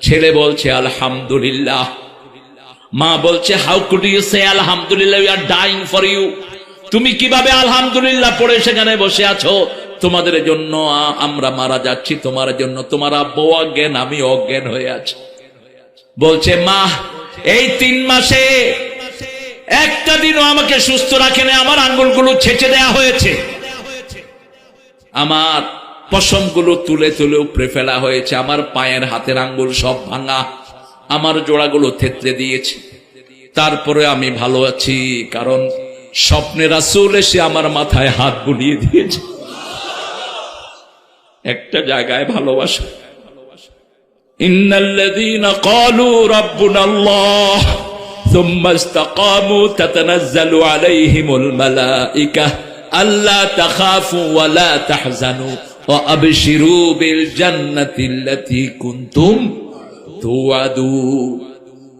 ছেলে বলছে আলহামদুলিল্লাহ। মা বলছে হাউ কুড ইউ সে আলহামদুলিল্লাহ, we are dying for you. তুমি কিভাবে আলহামদুলিল্লাহ পড়ে সেখানে বসে আছো? তোমাদের জন্য আমরা মারা যাচ্ছি, তোমার জন্য। তোমার আব্বু অজ্ঞান, আমি অজ্ঞান হয়ে আছি। বলছে মা, এই 3 মাসে একটা দিনও আমাকে সুস্থ রাখেনি। আমার আঙ্গুলগুলো ছেঁচে দেয়া হয়েছে, আমার পশমগুলো তুলে তুলে উপড়ে ফেলা হয়েছে, আমার পায়ের হাতের আঙ্গুল সব ভাঙা, আমার জোড়াগুলো থেতলে দিয়েছে। তারপরে আমি ভালো আছি, কারণ স্বপ্নে রাসূল এসে আমার মাথায় হাত বুলিয়ে দিয়েছে। একটা জায়গায় ভালোবাসা। ইন্নাল্লাযীনা ক্বালু রাব্বুনাল্লাহ সুম্মা ইসতাকামু তাতানাজ্জালু আলাইহিমুল মালাঈকা আল্লা তাখাফু ওয়া লা তাহজানু ওয়া আবশিরু বিল জান্নাতিল্লাতী কুনতুম তুআদুন।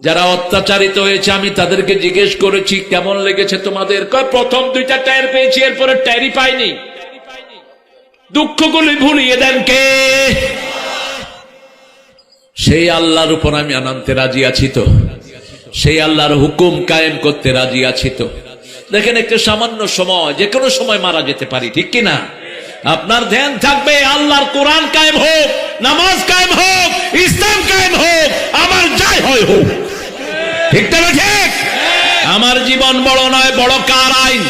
যারা অত্যাচারিত হয়েছে আমি তাদেরকে জিজ্ঞেস করেছি কেমন লেগেছে তোমাদের? কয় প্রথম 2টা টায়ার পেয়েছি, এরপরে টায়ারই পাইনি। দুঃখগুলি ভুলিয়ে দেন কে? সেই আল্লাহর উপর আমি আনন্দে রাজি আছি তো, সেই আল্লাহর হুকুম কায়েম করতে রাজি আছি তো। দেখেন, একটা সামান্য সময়, যে কোনো সময় মারা যেতে পারি, ঠিক কিনা? আপনার ধ্যান থাকবে আল্লাহর কোরআন কায়েম হোক, নামাজ কায়েম হোক, ইসলাম কায়েম হোক, আমার যাই হয় হোক। ঠিক না ঠিক? আমার জীবন বড় নয়, বড় কার আইন?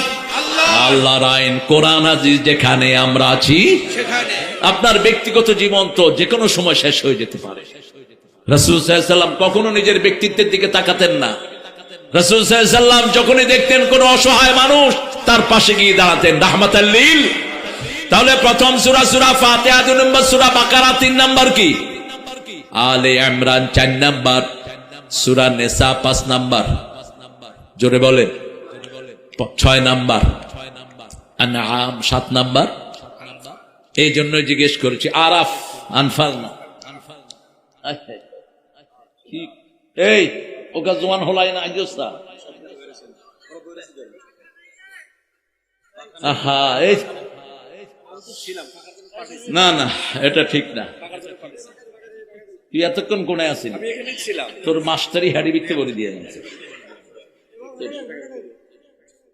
আল্লাহর আইন, কোরআন হাদিস যেখানে আমরা আছি সেখানে। আপনার ব্যক্তিগত জীবন তো যে কোনো সময় শেষ হয়ে যেতে পারে। রাসূল সাল্লাল্লাহু আলাইহি ওয়াসাল্লাম কখনো নিজের ব্যক্তিত্বের দিকে তাকাতেন না। রাসূল সাল্লাল্লাহু আলাইহি ওয়াসাল্লাম যখনই দেখতেন কোন অসহায় মানুষ, তার পাশে গিয়ে দাঁড়াতেন রাহমাতাল লিল। তাহলে প্রথম সূরা সূরা ফাতিহা 2 নম্বর, সূরা বাকারা 3 নম্বর, কি আলে ইমরান 4 নম্বর, সূরা নিসা 5 নম্বর, জোরে বলেন 6 নম্বর, আনআম 7 নম্বর। এই জন্য জিজ্ঞেস করেছি আরাফ, আনফাল না। এই ওকা জওয়ান হলাই না আজস্তা। আহা, এই না না, এটা ঠিক না। তুই এতক্ষণ কোণে আসিস, তোর মাস্টারি হাড়ি বিকতে করে দিয়ে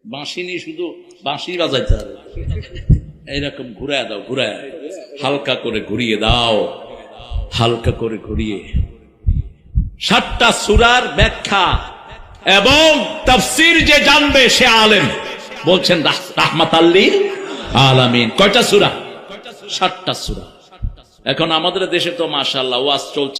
বাঁশি নিয়ে শুধু বাঁশি বাজাইতে হবে। এইরকম ঘুরায় দাও, ঘুরায় হালকা করে ঘুরিয়ে দাও, হালকা করে ঘুরিয়ে। 7টা সূরার ব্যাখ্যা এবং তাফসীর যে জানবে সে আলেম। বলছেন রাহমাতাল লিল আলামিন। কয়টা সূরা? 7টা সূরা। এখন আমাদের দেশে তো মাশাআল্লাহ ওয়াজ চলছে।